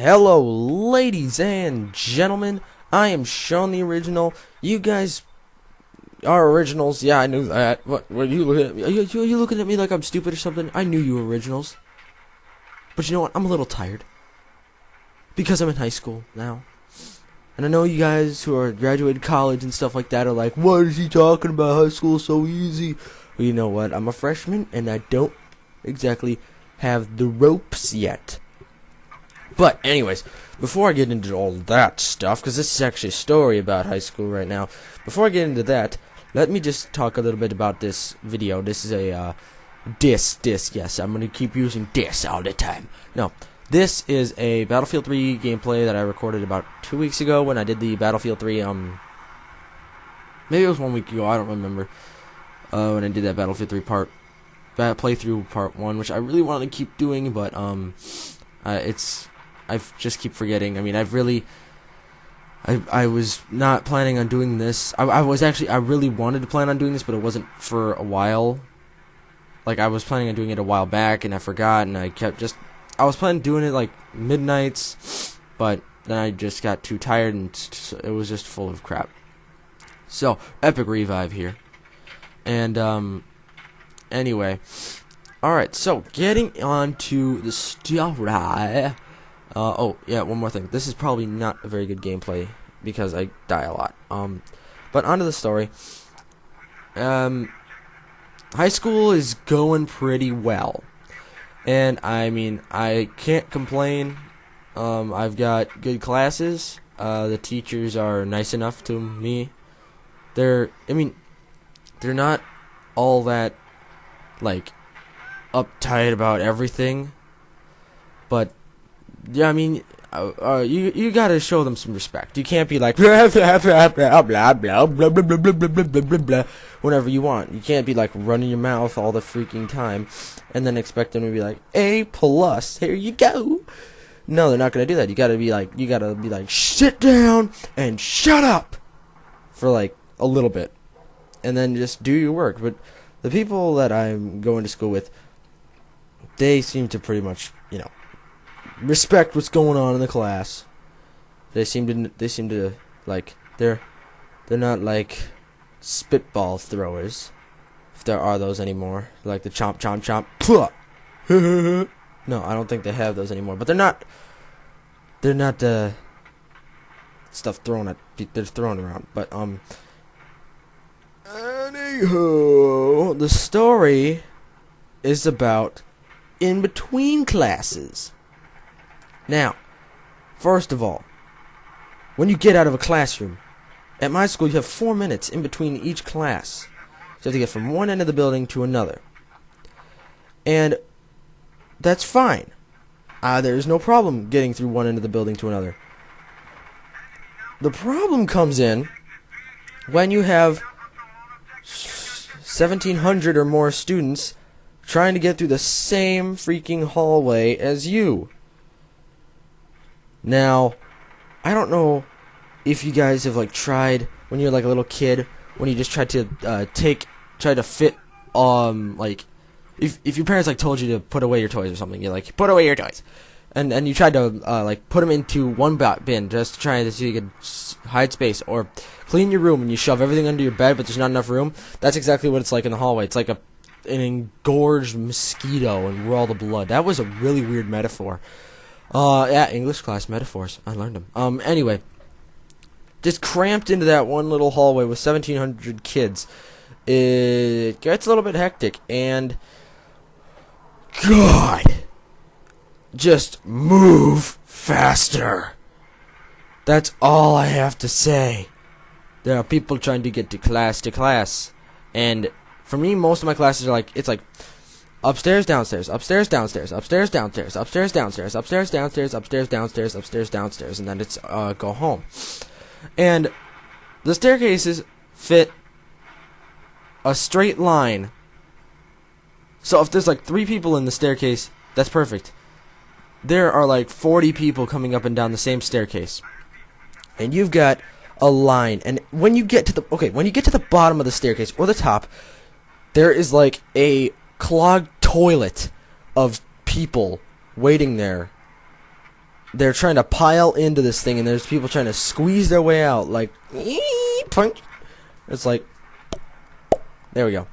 Hello, ladies and gentlemen. I am Sean the Original. You guys are originals. Yeah, I knew that. What are you looking at me? Are you looking at me like I'm stupid or something? I knew you were originals. But you know what? I'm a little tired. Because I'm in high school now. And I know you guys who are graduated college and stuff like that are like, what is he talking about? High school is so easy. Well, you know what? I'm a freshman and I don't exactly have the ropes yet. But anyways, before I get into all that stuff, because this is actually a story about high school right now, before I get into that, let me just talk a little bit about this video. This is a diss, yes, I'm going to keep using diss all the time. No, this is a Battlefield 3 gameplay that I recorded about 2 weeks ago when I did the Battlefield 3, maybe it was 1 week ago, I don't remember, when I did that Battlefield 3 playthrough part 1, which I really want to keep doing, but, I just keep forgetting. I mean, I was not planning on doing this. I really wanted to plan on doing this, but it wasn't for a while. Like, I was planning on doing it a while back, and I forgot, and I was planning on doing it, like, midnights, but then I just got too tired, and it was just full of crap. So, epic revive here. And, anyway. Alright, so, getting on to the story. Oh, yeah, one more thing. This is probably not a very good gameplay, because I die a lot. But onto the story. High school is going pretty well. And, I mean, I can't complain. I've got good classes. The teachers are nice enough to me. They're not all that, like, uptight about everything, but yeah, I mean, you gotta show them some respect. You can't be like blah blah blah blah blah blah blah blah blah blah blah blah whenever you want. You can't be like running your mouth all the freaking time and then expect them to be like A+, here you go. No, they're not gonna do that. You gotta be like sit down and shut up for like a little bit, and then just do your work. But the people that I'm going to school with, they seem to pretty much, respect what's going on in the class. They seem to like they're not like spitball throwers, if there are those anymore. Like the chomp chomp chomp. No, I don't think they have those anymore. But they're not stuff they're thrown around. But anywho, the story is about in between classes. Now, first of all, when you get out of a classroom, at my school you have 4 minutes in between each class. So you have to get from one end of the building to another. And that's fine. There's no problem getting through one end of the building to another. The problem comes in when you have 1,700 or more students trying to get through the same freaking hallway as you. Now, I don't know if you guys have like tried when you're like a little kid, when you just tried to fit like if your parents like told you to put away your toys or something, you're like put away your toys, and you tried to like put them into one bin just to try to so you could hide space, or clean your room and you shove everything under your bed but there's not enough room. That's exactly what it's like in the hallway. It's like an engorged mosquito and raw the blood. That was a really weird metaphor. Yeah, English class metaphors. I learned them. Anyway, just cramped into that one little hallway with 1,700 kids. It gets a little bit hectic, and God, just move faster. That's all I have to say. There are people trying to get to class, and for me, most of my classes are like, it's like upstairs, downstairs, upstairs, downstairs, upstairs, downstairs, upstairs, downstairs, upstairs, downstairs, upstairs, downstairs, upstairs, downstairs, and then it's go home. And the staircases fit a straight line. So if there's like 3 people in the staircase, that's perfect. There are like 40 people coming up and down the same staircase. And you've got a line, and when you get to the bottom of the staircase or the top, there is like a clogged toilet of people waiting there they're trying to pile into this thing, and there's people trying to squeeze their way out, like, punch. It's like, there we go.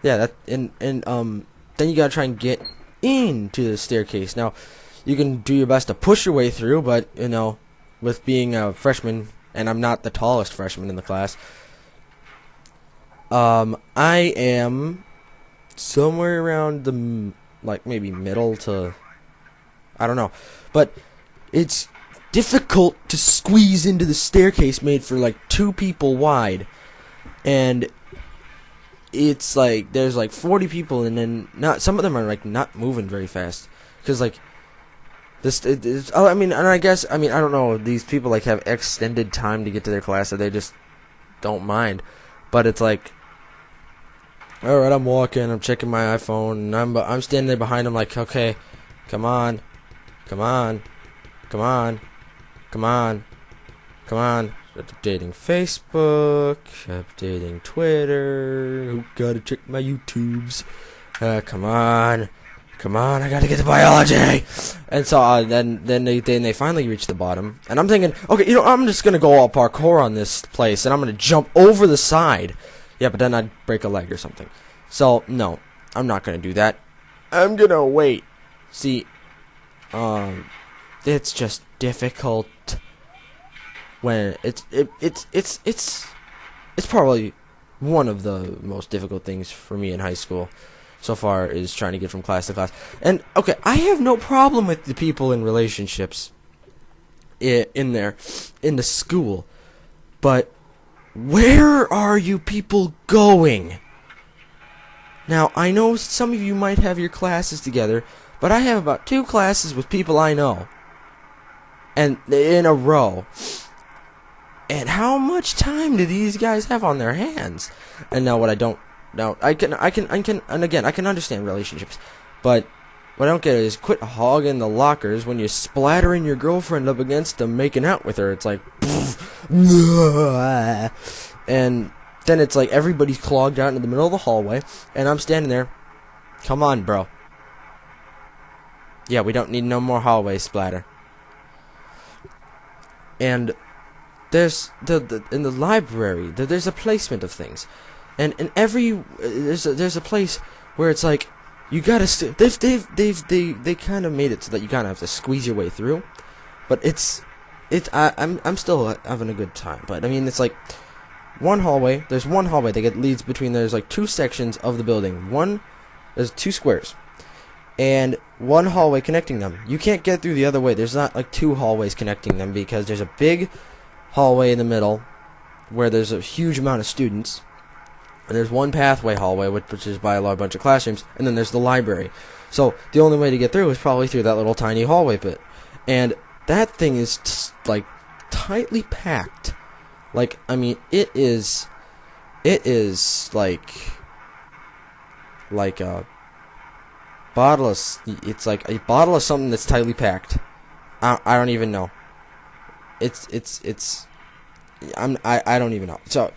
Yeah, that, and then you gotta try and get into the staircase. Now, you can do your best to push your way through, but, you know, with being a freshman, and I'm not the tallest freshman in the class, I am somewhere around the, like, maybe middle to, I don't know, but it's difficult to squeeze into the staircase made for, like, 2 people wide, and it's like there's like 40 people, and then not some of them are like not moving very fast because like this. I mean, and I guess I don't know. These people like have extended time to get to their class, so they just don't mind. But it's like, all right, I'm walking, I'm checking my iPhone, and I'm standing there behind them, like, okay, come on, come on, come on, come on, come on. Updating Facebook, updating Twitter. Gotta check my YouTubes. Come on, I gotta get to biology. And so then they finally reach the bottom, and I'm thinking, okay, you know, I'm just gonna go all parkour on this place, and I'm gonna jump over the side. Yeah, but then I'd break a leg or something. So no, I'm not gonna do that. I'm gonna wait. See, it's just difficult. When it's probably one of the most difficult things for me in high school so far is trying to get from class to class. And okay, I have no problem with the people in relationships in the school, but where are you people going? Now, I know some of you might have your classes together, but I have about 2 classes with people I know, and in a row. And how much time do these guys have on their hands? And now what I don't know, I can, and again, I can understand relationships, but what I don't get is quit hogging the lockers when you're splattering your girlfriend up against them, making out with her. It's like, and then it's like everybody's clogged out into the middle of the hallway, and I'm standing there. Come on, bro. Yeah, we don't need no more hallway splatter. And there's in the library there's a placement of things, and in every there's a place where it's like you gotta they kind of made it so that you kind of have to squeeze your way through, but I'm still having a good time. But I mean, it's like there's one hallway that leads between, there's like 2 sections of the building. There's 2 squares and one hallway connecting them. You can't get through the other way. There's not like 2 hallways connecting them, because there's a big hallway in the middle where there's a huge amount of students, and there's one pathway hallway which is by a large bunch of classrooms, and then there's the library. So the only way to get through is probably through that little tiny hallway bit, and that thing is like tightly packed. Like, I mean, it is like a bottle of, it's like a bottle of something that's tightly packed. I don't even know. I don't even know. So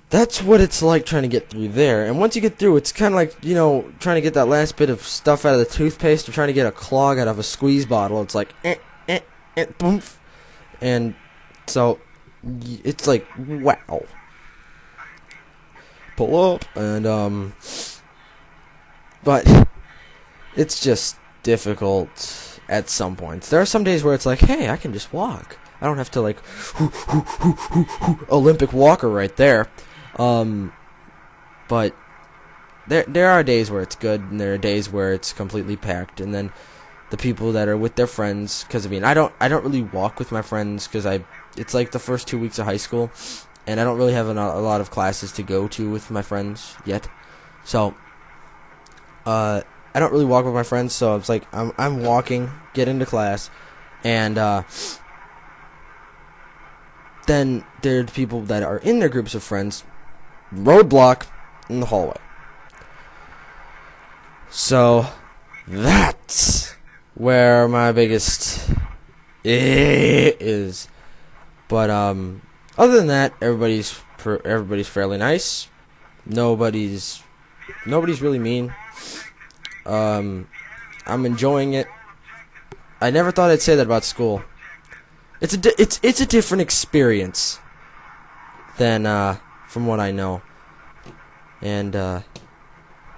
that's what it's like trying to get through there. And once you get through, it's kind of like, you know, trying to get that last bit of stuff out of the toothpaste, or trying to get a clog out of a squeeze bottle. It's like boom, and so it's like, wow. Pull up, and but it's just difficult at some points. There are some days where it's like, hey, I can just walk. I don't have to, like, Olympic walker right there. But there are days where it's good, and there are days where it's completely packed. And then the people that are with their friends, because I mean, I don't really walk with my friends, because it's like the first 2 weeks of high school, and I don't really have a lot of classes to go to with my friends yet. So I don't really walk with my friends, so it's like I'm walking, get into class, and then there are the people that are in their groups of friends, roadblock in the hallway. So that's where my biggest is. But other than that, everybody's fairly nice. Nobody's really mean. I'm enjoying it. I never thought I'd say that about school. It's a different experience than from what I know. And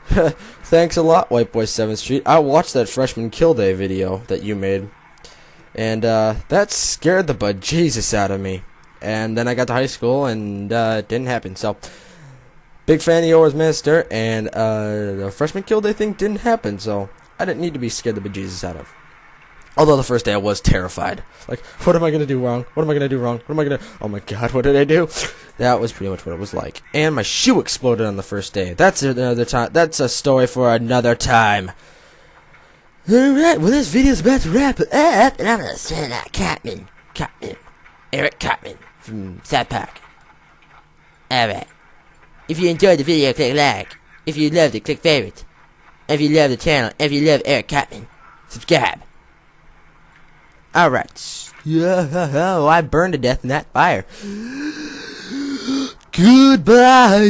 thanks a lot, White Boy 7th Street. I watched that Freshman Kill Day video that you made, and that scared the bejesus out of me. And then I got to high school, and it didn't happen. So, big fan of yours, Mister. And the Freshman Kill Day thing didn't happen, so I didn't need to be scared the bejesus out of. Although the first day I was terrified. Like, what am I going to do wrong? What am I going to do wrong? What am I going to... Oh my god, what did I do? That was pretty much what it was like. And my shoe exploded on the first day. That's another time. That's a story for another time. Alright, well this video's about to wrap it up. And I'm going to send out Cartman. Eric Cartman from South Park. Alright. If you enjoyed the video, click like. If you loved it, click favorite. If you love the channel, if you love Eric Cartman, subscribe. Alright. Yeah, I burned to death in that fire. Goodbye.